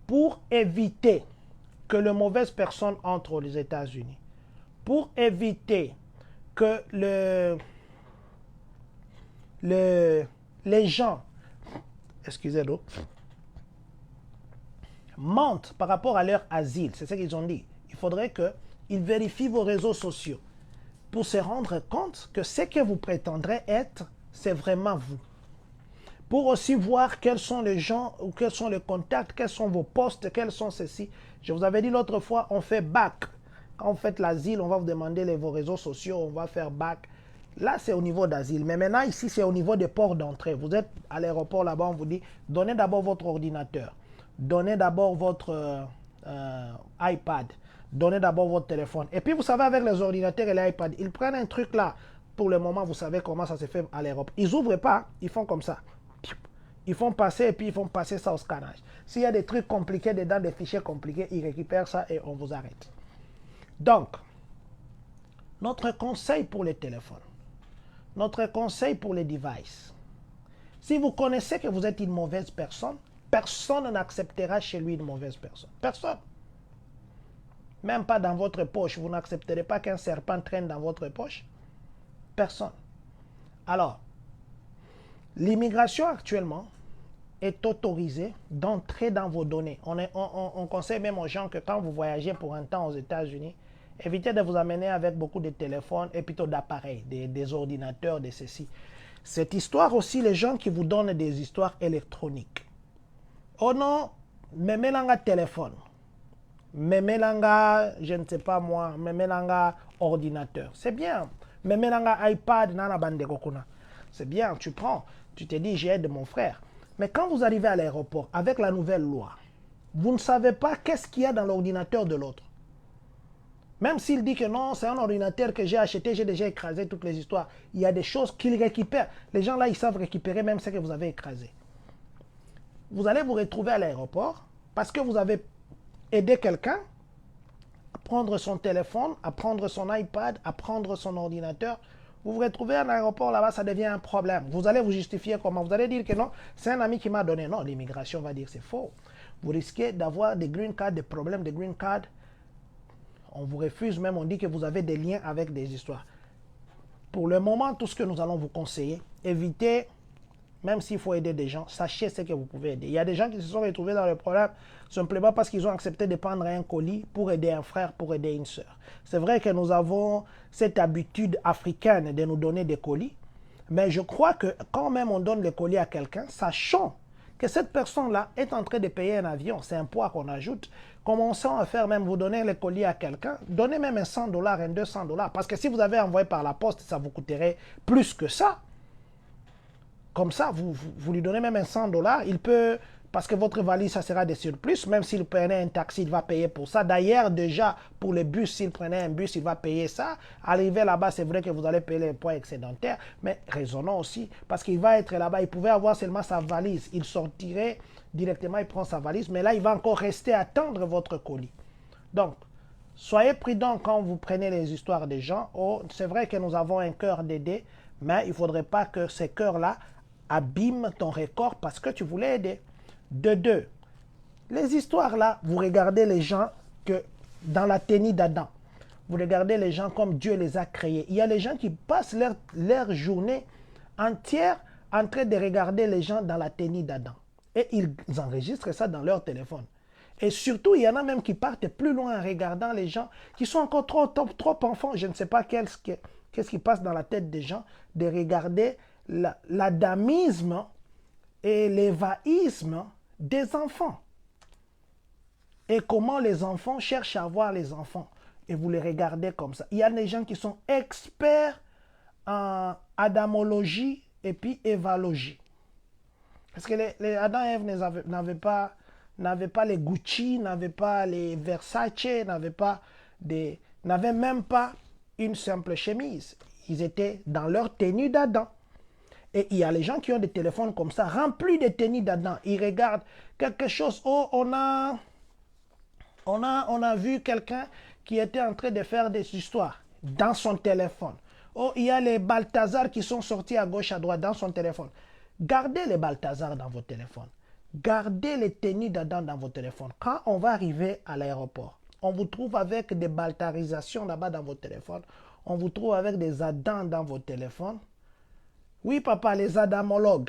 pour éviter que les mauvaises personnes entrent aux États-Unis, pour éviter que les gens, excusez-moi, mentent par rapport à leur asile. C'est ce qu'ils ont dit. Il faudrait qu'ils vérifient vos réseaux sociaux pour se rendre compte que ce que vous prétendrez être, c'est vraiment vous. Pour aussi voir quels sont les gens, ou quels sont les contacts, quels sont vos postes, quels sont ceux-ci. Je vous avais dit l'autre fois, on fait back. Quand vous faites l'asile, on va vous demander vos réseaux sociaux, on va faire back. Là, c'est au niveau d'asile. Mais maintenant, ici, c'est au niveau des ports d'entrée. Vous êtes à l'aéroport là-bas, on vous dit, donnez d'abord votre ordinateur. Donnez d'abord votre iPad. Donnez d'abord votre téléphone. Et puis, vous savez, avec les ordinateurs et les iPads, ils prennent un truc là. Pour le moment, vous savez comment ça se fait à l'aéroport. Ils n'ouvrent pas, ils font comme ça. Ils font passer et puis ils font passer ça au scannage. S'il y a des trucs compliqués dedans, des fichiers compliqués, ils récupèrent ça et on vous arrête. Donc, notre conseil pour les téléphones, notre conseil pour les devices, si vous connaissez que vous êtes une mauvaise personne, personne n'acceptera chez lui une mauvaise personne. Personne. Même pas dans votre poche. Vous n'accepterez pas qu'un serpent traîne dans votre poche. Personne. Alors, l'immigration actuellement est autorisée d'entrer dans vos données. On conseille même aux gens que quand vous voyagez pour un temps aux États-Unis, évitez de vous amener avec beaucoup de téléphones et plutôt d'appareils, des ordinateurs, de ceci. Cette histoire aussi, les gens qui vous donnent des histoires électroniques. Oh non, me melanga téléphone, me melanga, je ne sais pas moi, me melanga ordinateur. C'est bien. Me melanga iPad, nana bande kokuna. C'est bien, tu prends, tu te dis, j'aide mon frère. Mais quand vous arrivez à l'aéroport avec la nouvelle loi, vous ne savez pas qu'est-ce qu'il y a dans l'ordinateur de l'autre. Même s'il dit que non, c'est un ordinateur que j'ai acheté, j'ai déjà écrasé toutes les histoires. Il y a des choses qu'il récupère. Les gens là, ils savent récupérer même ce que vous avez écrasé. Vous allez vous retrouver à l'aéroport parce que vous avez aidé quelqu'un à prendre son téléphone, à prendre son iPad, à prendre son ordinateur. Vous vous retrouvez à l'aéroport là-bas, ça devient un problème. Vous allez vous justifier comment? Vous allez dire que non, c'est un ami qui m'a donné. Non, l'immigration va dire c'est faux. vous risquez d'avoir des green cards, des problèmes de green card. On vous refuse même, on dit que vous avez des liens avec des histoires. Pour le moment, tout ce que nous allons vous conseiller, évitez, même s'il faut aider des gens, sachez ce que vous pouvez aider. Il y a des gens qui se sont retrouvés dans le problème simplement parce qu'ils ont accepté de prendre un colis pour aider un frère, pour aider une sœur. C'est vrai que nous avons cette habitude africaine de nous donner des colis, mais je crois que quand même on donne le colis à quelqu'un, sachant que cette personne-là est en train de payer un avion, c'est un poids qu'on ajoute, commençons à faire même, vous donnez le colis à quelqu'un, donnez même un $100, un $200, parce que si vous avez envoyé par la poste, ça vous coûterait plus que ça. Comme ça, vous lui donnez même un $100, il peut, parce que votre valise, ça sera des surplus, même s'il prenait un taxi, il va payer pour ça. D'ailleurs, déjà, pour les bus, s'il prenait un bus, il va payer ça. Arrivé là-bas, c'est vrai que vous allez payer les points excédentaires, mais raisonnons aussi, parce qu'il va être là-bas, il pouvait avoir seulement sa valise, il sortirait directement, il prend sa valise, mais là, il va encore rester à attendre votre colis. Donc, soyez prudents quand vous prenez les histoires des gens. Oh, c'est vrai que nous avons un cœur d'aider, mais il ne faudrait pas que ces cœurs-là abîment ton record parce que tu voulais aider. De deux, les histoires là, vous regardez les gens que dans la tenue d'Adam. Vous regardez les gens comme Dieu les a créés. Il y a les gens qui passent leur journée entière en train de regarder les gens dans la tenue d'Adam. Et ils enregistrent ça dans leur téléphone. Et surtout, il y en a même qui partent plus loin en regardant les gens qui sont encore trop enfants. Je ne sais pas qu'est-ce qui passe dans la tête des gens de regarder l'adamisme et l'évahisme des enfants. Et comment les enfants cherchent à voir les enfants. Et vous les regardez comme ça. Il y a des gens qui sont experts en adamologie et puis évalogie. Parce que les Adam et Ève n'avaient pas les Gucci, n'avaient pas les Versace, n'avaient même pas une simple chemise. Ils étaient dans leur tenue d'Adam. Et il y a les gens qui ont des téléphones comme ça, remplis de tenues d'Adam. Ils regardent quelque chose. Oh, on a vu quelqu'un qui était en train de faire des histoires dans son téléphone. Oh, il y a les Balthazar qui sont sortis à gauche, à droite dans son téléphone. Gardez les Balthazar dans votre téléphone. Gardez les tenues d'Adam dans votre téléphone. Quand on va arriver à l'aéroport, on vous trouve avec des baltharisations là-bas dans votre téléphone. On vous trouve avec des Adam dans votre téléphone. Oui, papa, les adamologues.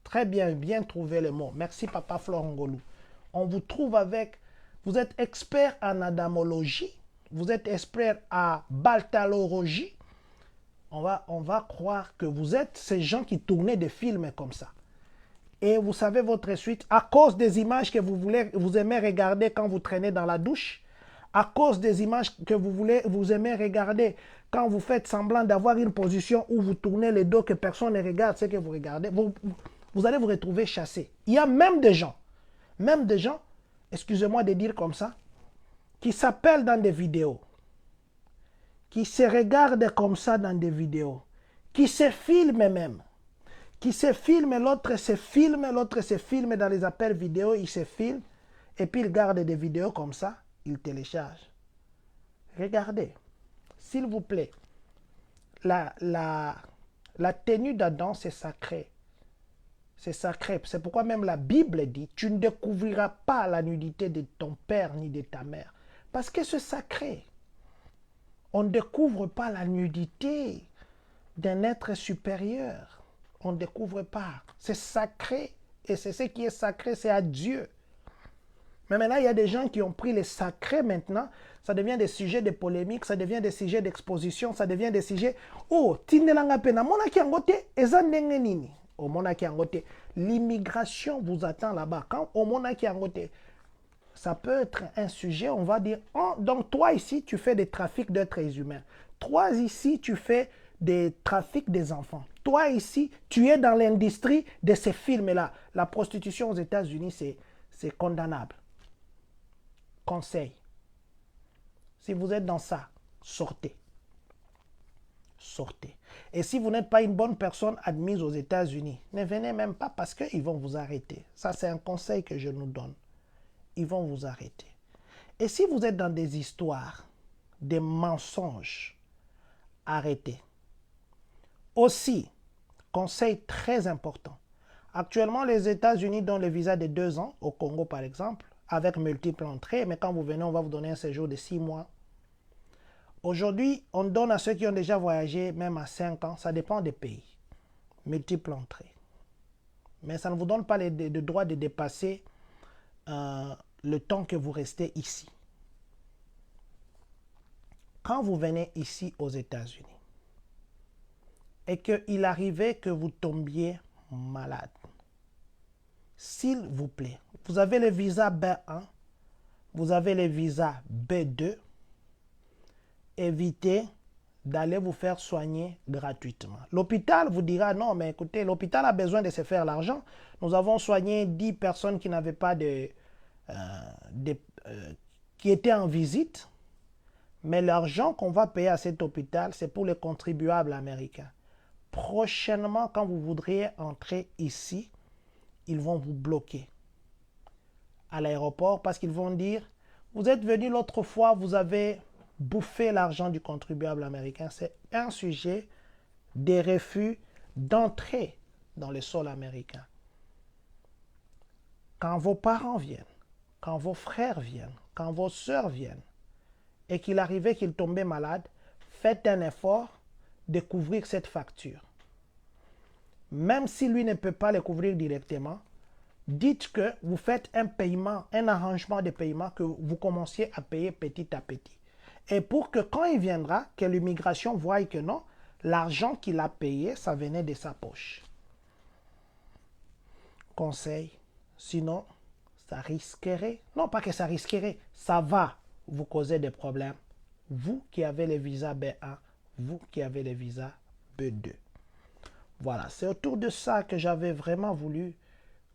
Très bien, bien trouvé le mot. Merci, papa Florangolou. On vous trouve avec... Vous êtes expert en adamologie. Vous êtes expert en baltalologie. On va croire que vous êtes ces gens qui tournaient des films comme ça. Et vous savez votre suite à cause des images que vous aimez regarder quand vous traînez dans la douche, à cause des images que vous aimez regarder quand vous faites semblant d'avoir une position où vous tournez le dos que personne ne regarde ce que vous regardez, vous allez vous retrouver chassé. Il y a même des gens, excusez-moi de dire comme ça, qui s'appellent dans des vidéos, qui se regardent comme ça dans des vidéos, qui se filment même, qui se filment, l'autre se filme dans les appels vidéo, il se filme, et puis il garde des vidéos comme ça, il télécharge. Regardez, s'il vous plaît, la tenue d'Adam, c'est sacré. C'est sacré. C'est pourquoi même la Bible dit, tu ne découvriras pas la nudité de ton père ni de ta mère. Parce que c'est sacré. On ne découvre pas la nudité d'un être supérieur. On ne découvre pas. C'est sacré. Et c'est ce qui est sacré, c'est à Dieu. Mais maintenant, il y a des gens qui ont pris les sacrés maintenant. Ça devient des sujets de polémique, ça devient des sujets d'exposition, ça devient des sujets... Oh, tindelanga pena, monaki angote, eza ndenge nini? Oh, monaki angote. L'immigration vous attend là-bas. Quand au monaki angote, ça peut être un sujet, on va dire, oh, donc toi ici, tu fais des trafics d'êtres humains. Toi ici, tu fais des trafics des enfants. Toi ici, tu es dans l'industrie de ces films-là. La prostitution aux États-Unis, c'est condamnable. Conseil. Si vous êtes dans ça, sortez. Sortez. Et si vous n'êtes pas une bonne personne admise aux États-Unis, ne venez même pas parce qu'ils vont vous arrêter. Ça, c'est un conseil que je nous donne. Ils vont vous arrêter. Et si vous êtes dans des histoires, des mensonges, arrêtez. Aussi, conseil très important, Actuellement, les États-Unis donnent le visa de 2 ans, au Congo par exemple, avec multiples entrées, mais quand vous venez, on va vous donner un séjour de 6 mois. Aujourd'hui, on donne à ceux qui ont déjà voyagé, même à 5 ans, ça dépend des pays, multiples entrées. Mais ça ne vous donne pas le droit de dépasser le temps que vous restez ici. Quand vous venez ici aux États-Unis et qu'il arrivait que vous tombiez malade, s'il vous plaît, vous avez le visa B1, vous avez le visa B2, évitez d'aller vous faire soigner gratuitement. L'hôpital vous dira non, mais écoutez, l'hôpital a besoin de se faire l'argent. Nous avons soigné 10 personnes qui n'avaient pas qui étaient en visite, mais l'argent qu'on va payer à cet hôpital, c'est pour les contribuables américains. Prochainement, quand vous voudriez entrer ici, ils vont vous bloquer à l'aéroport parce qu'ils vont dire, vous êtes venu l'autre fois, vous avez bouffé l'argent du contribuable américain. C'est un sujet des refus d'entrer dans le sol américain. Quand vos parents viennent, quand vos frères viennent, quand vos sœurs viennent, et qu'il arrivait qu'ils tombaient malades, faites un effort de couvrir cette facture. Même si lui ne peut pas le couvrir directement, dites que vous faites un paiement, un arrangement de paiement que vous commenciez à payer petit à petit. Et pour que quand il viendra, que l'immigration voie que non, l'argent qu'il a payé, ça venait de sa poche. Conseil, sinon, ça risquerait, non pas que ça risquerait, ça va vous causer des problèmes. Vous qui avez le visa B1, vous qui avez le visa B2. Voilà, c'est autour de ça que j'avais vraiment voulu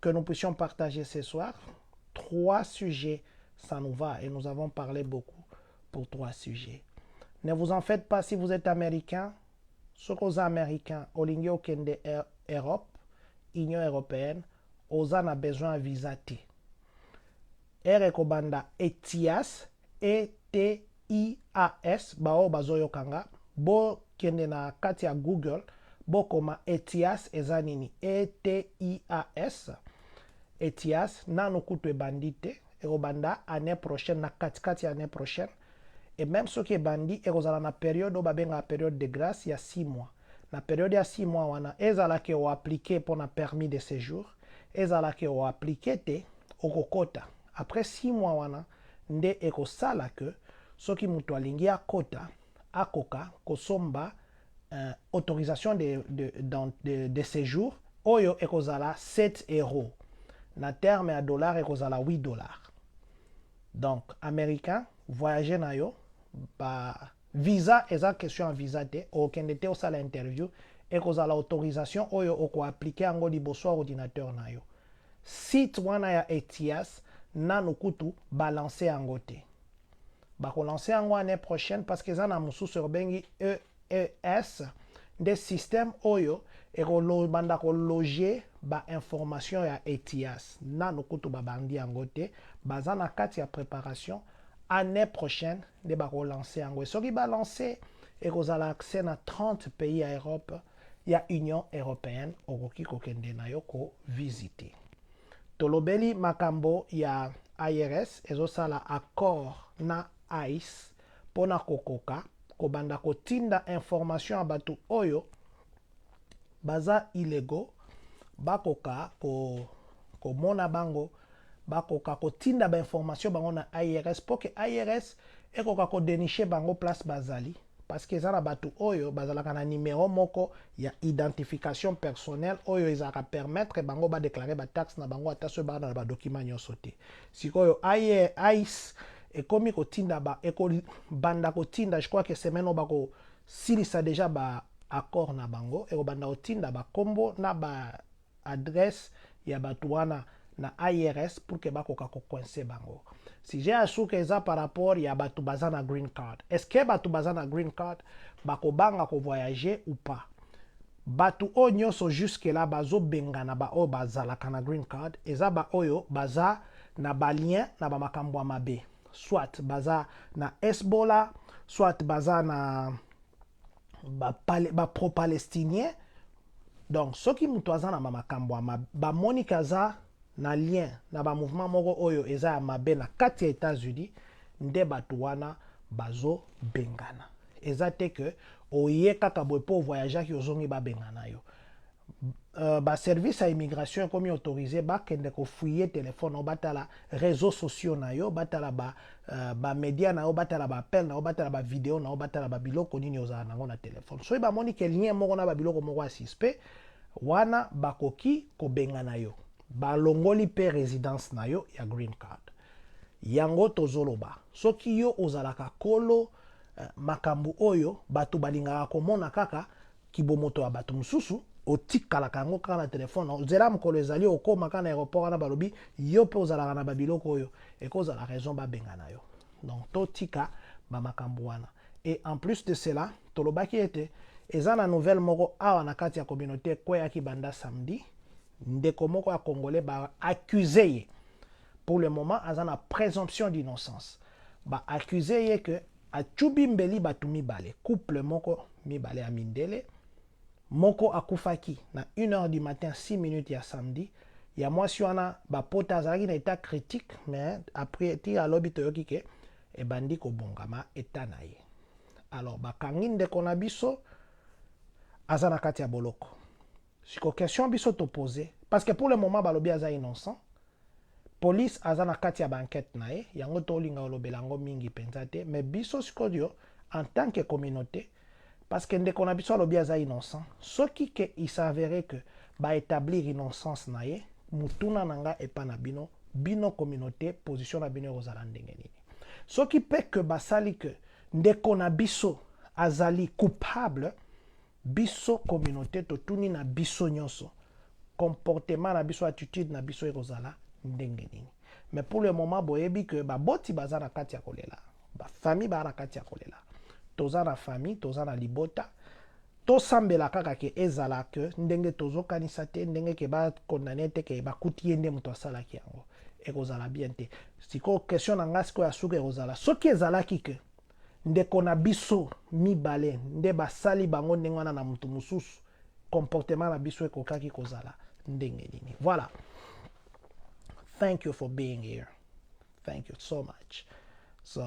que nous puissions partager ce soir. 3 sujets, ça nous va et nous avons parlé beaucoup pour 3 sujets. Ne vous en faites pas si vous êtes américain. Ce que vous êtes américain, au ligne de Europe, Union européenne, vous avez besoin de visa T. Erekobanda ETIAS, ETIAS, bao bazoyo kanga, bo kende na kati ya Google, bo koma ETIAS ezanini, ETIAS, ETIAS, nano kutu ebandite, ekobanda année prochaine, na kati année prochaine, et même ce qui est bandi, ekozala na période o babenga période de grâce, il y a 6 mois. Na période ya 6 mois wana, ezala ke o appliqué pour na permis de séjour, ezala ke o appliqué te, okokota. Après 6 mois wana, nde ekosala que soki mutu alingi akota, akoka, kosomba autorisation de séjour, oyo ekozala 7 euros. Na terme à dollar ekozala 8 dollars. Donc, américain, voyager na yo, ba visa, eza question en visa te, okende te osala interview, ekozala autorisation oyo oko appliquer ango liboso ordinateur na yo. Site wana ya ETIAS, nanu kutu balancer yango te. Bako lancer yango année prochaine parce que zana mususu bengi EES des systèmes oyo et banda ko loger ba information ya ETIAS. Nanu kutu babandi yango te, bazana kati ya préparation année prochaine de bako lancer yango. Soki ba lancer et kozala accès na 30 pays à Europe, ya Union européenne okoki kokende na yo ko visiter. Tolobeli makambo ya IRS ezosala accord na ICE pona kokoka kobanda kotinda information ya batu oyo baza illégaux bakoka komona bango bakoka kotinda ba information bango na IRS pour que IRS ekoka kodeniche bango place bazali parce que eza na batu oyo bazalaka na numéro moko ya identification personnelle oyo ezaka permettre bango ba déclarer ba taxe na bango ata so bana na ba document nyonso te. Sikoyo ICE ekomi kotinda ba banda kotinda, je crois que semaine o bako silisa déjà ba accord na bango e banda kotinda ba kombo na ba adresse ya batu wana na IRS pour que bakoka ko coincer bango. Si j'ai asu que ça par rapport ya batu bazana green card. Est-ce que batu bazana green card bako banga ko voyager ou pas? Batu o nyonso jusque là bazo benga na ba o bazalaka na green card eza ba oyo baza na ba lien na ba makambo mabe. Soit baza na Hezbollah, soit baza na ba pro-palestinien, Donc soki mutu aza na makambo ya bamoni kaza na lien na bamouvement moko oyo eza ya mabe na kati ya États-Unis nde bato wana bazobengana. Eza te ke oye kaka boye po voyageaki ozongi babengana yo. Service ya immigration ekomi autorisé bakende kofouiller téléphone na batala réseaux sociaux na yo, batala média na yo, batala appel na yo, batala vidéo na yo, batala biloko nini ozala nango na téléphone. Soki bamoni ke lien moko na biloko moko ya suspect wana bakoki kobengana yo, balongoli pe résidence na yo ya green card. Yango tozoloba soki yo ozalaka kolo makambu oyo bato balingaka komona kaka kibomoto ya bato mususu otikalaka yango kaka na telefone ozela mokolo ezali okoma kaka na aéroport wana balobi yo mpe ozalaka na babiloko oyo ekozala raison babengana yo. Donc totika bamakambu wana. Et en plus de cela tolobaki ete eza na nouvelle moko awa na kati ya communauté kweyaki banda samedi ndeko moko ya congolais accusé ye. Pour le moment aza na présomption d'innocence accusé ye que achubi mbeli batu mibale couple moko mibale ya mindele moko akufaki na 1h du matin 6 minutes ya samedi ya mwasi wana bapota azalaki na état critique mais après ti alobi toyoki ke ebandi kobongama état na ye. Alors bakangi ndeko na biso aza na kati ya boloko. Siko question biso to poser parce que pour le moment balobi aza innocent. Police aza na kati ya banquette na ye yango tolinga olobela yango mingi penza te mais biso sikodio en tant que communauté parce que ndeko na biso alobi aza innocent soki ke il s'avérait que établir innocence na ye mutuna nanga epa na bino communauté position na bino ekozala ndenge nini. Soki pe que basali que ndeko na biso azali coupable biso communauté totuni na biso nyonso comportement na biso attitude na biso ekozala ndenge nini. Mais pour le moment boyebi que baboti baza na kati ya kolela famille baza na kati ya kolela toza na famille toza na libota tosambela kaka ke ezala ke ndenge tozokanisa te ndenge ke bakondane te ke bakuti ye nde moto asalaki yango ekozala bien te. Siko question na nga siko ya suka ekozala soki ezalaki ke ndeko na biso mibale nde basali bango ndenge wana na moto mosusu comportement na biso ekokaki kozala ndenge nini. Voilà. Thank you for being here. Thank you so much. So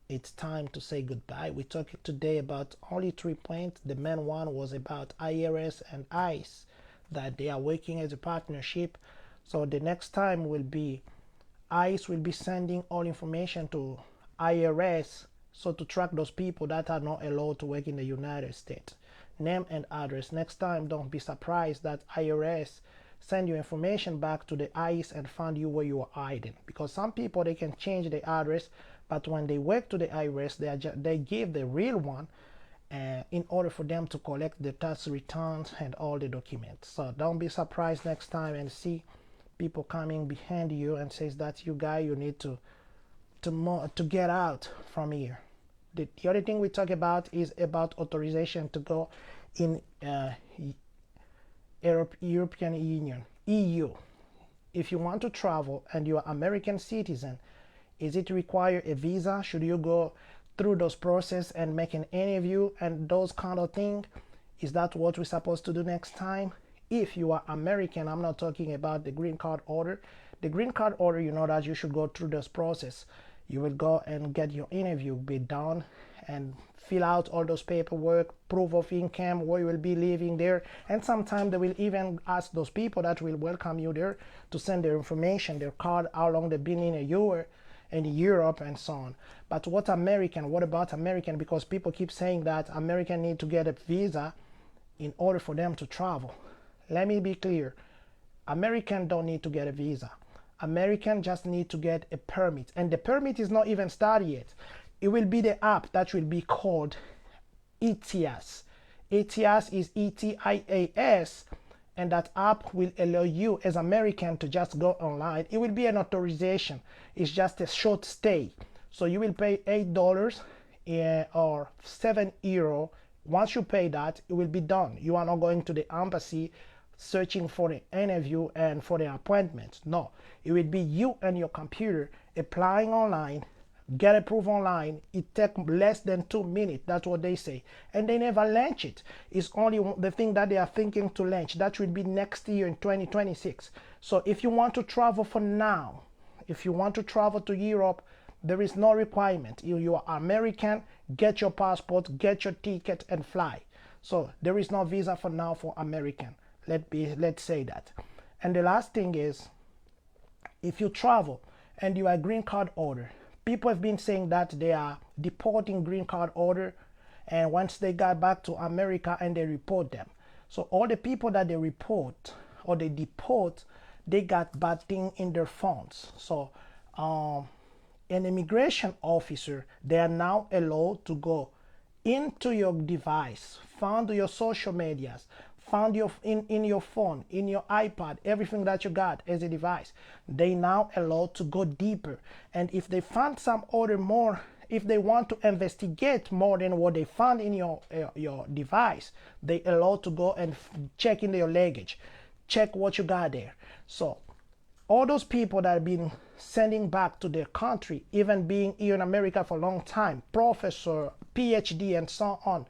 it's time to say goodbye. We talked today about only 3 points. The main one was about IRS and ICE, that they are working as a partnership. So the next time will be ICE will be sending all information to IRS, so to track those people that are not allowed to work in the United States. Name and address. Next time, don't be surprised that IRS send your information back to the ICE and find you where you are hiding, because some people they can change the address, but when they work to the IRS they give the real one in order for them to collect the tax returns and all the documents. So don't be surprised next time and see people coming behind you and says that you guy you need to get out from here. The other thing we talk about is about authorization to go in European Union, EU. If you want to travel and you are American citizen, is it require a visa? Should you go through those process and make an interview and those kind of thing? Is that what we're supposed to do next time? If you are American, I'm not talking about the green card order. The green card order, you know that you should go through this process. You will go and get your interview be done and fill out all those paperwork, proof of income, where you will be living there, and sometimes they will even ask those people that will welcome you there to send their information, their card, how long they've been in Europe and so on. But what about American? Because people keep saying that American need to get a visa in order for them to travel. Let me be clear. American don't need to get a visa. American just need to get a permit, and the permit is not even started yet. It will be the app that will be called ETIAS. ETIAS is ETIAS, and that app will allow you as American to just go online. It will be an authorization. It's just a short stay. So you will pay $8 or €7. Once you pay that, it will be done. You are not going to the embassy searching for the interview and for the appointment. No, it will be you and your computer applying online, get approved online. It takes less than 2 minutes. That's what they say. And they never launch it. It's only the thing that they are thinking to launch. That will be next year in 2026. So if you want to travel for now, if you want to travel to Europe, there is no requirement. You are American, get your passport, get your ticket, and fly. So there is no visa for now for American. Let's say that. And the last thing is, if you travel and you are a green card holder, people have been saying that they are deporting green card holder, and once they got back to America and they report them. So all the people that they report or they deport, they got bad thing in their phones. So an immigration officer, they are now allowed to go into your device, find your social medias, found your in your phone, in your iPad, everything that you got as a device. They now allowed to go deeper. And if they find some other more, if they want to investigate more than what they found in your device, they allowed to go and check in your luggage, check what you got there. So all those people that have been sending back to their country, even being here in America for a long time, professor, PhD, and so on,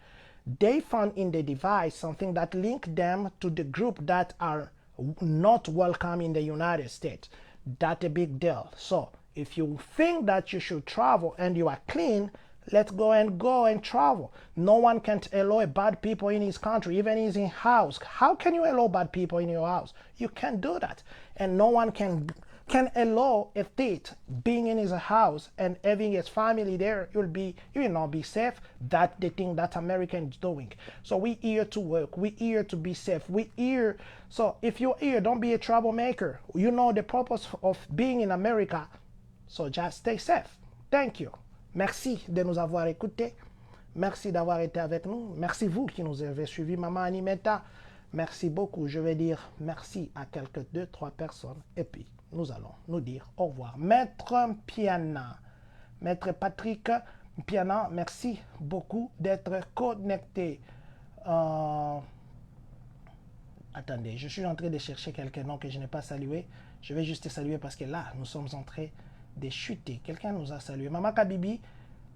they found in the device something that linked them to the group that are not welcome in the United States. That's a big deal. So if you think that you should travel and you are clean, let's go and travel. No one can allow bad people in his country, even in his house. How can you allow bad people in your house? You can't do that. And no one can allow a thief being in his house and having his family there. You will not be safe. That's the thing that America is doing. So we here to work. We here to be safe. We here. So if you're here, don't be a troublemaker. You know the purpose of being in America. So just stay safe. Thank you. Merci de nous avoir écoutés. Merci d'avoir été avec nous. Merci vous qui nous avez suivis, Maman Animeta. Merci beaucoup. Je vais dire merci à quelques 2-3 personnes. Et puis, nous allons nous dire au revoir. Maître Piana, Maître Patrick Piana, merci beaucoup d'être connecté. Attendez, je suis en train de chercher quelques noms que je n'ai pas salués. Je vais juste saluer parce que là, nous sommes en train de chuter. Quelqu'un nous a salué. Maman Kabibi,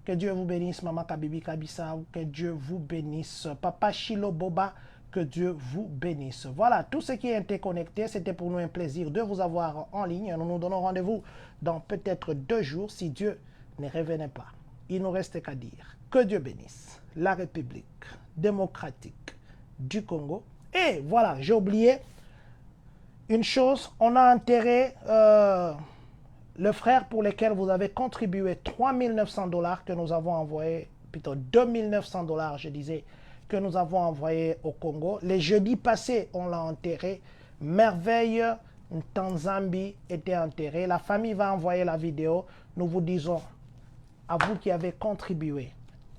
que Dieu vous bénisse. Maman Kabibi Kabissa, que Dieu vous bénisse. Papa Chilo Boba, que Dieu vous bénisse. Voilà, tout ce qui est interconnecté, c'était pour nous un plaisir de vous avoir en ligne. Nous nous donnons rendez-vous dans peut-être 2 jours si Dieu ne revenait pas. Il nous reste qu'à dire que Dieu bénisse la République démocratique du Congo. Et voilà, j'ai oublié une chose, on a enterré le frère pour lequel vous avez contribué 3 900 $ que nous avons envoyé, plutôt 2 900 $, je disais, que nous avons envoyé au Congo. Le jeudi passé, on l'a enterré. Merveille Tanzambie était enterré. La famille va envoyer la vidéo. Nous vous disons, à vous qui avez contribué,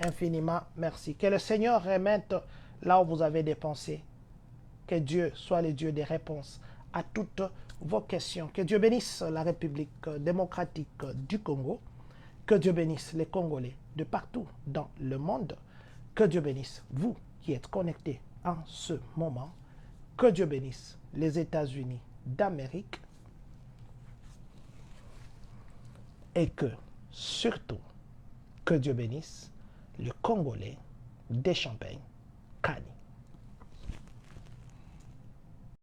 infiniment merci. Que le Seigneur remette là où vous avez dépensé. Que Dieu soit le Dieu des réponses à toutes vos questions. Que Dieu bénisse la République démocratique du Congo. Que Dieu bénisse les Congolais de partout dans le monde. Que Dieu bénisse vous qui êtes connectés en ce moment. Que Dieu bénisse les États-Unis d'Amérique. Et que, surtout, que Dieu bénisse le Congolais des Champagnes, Kani.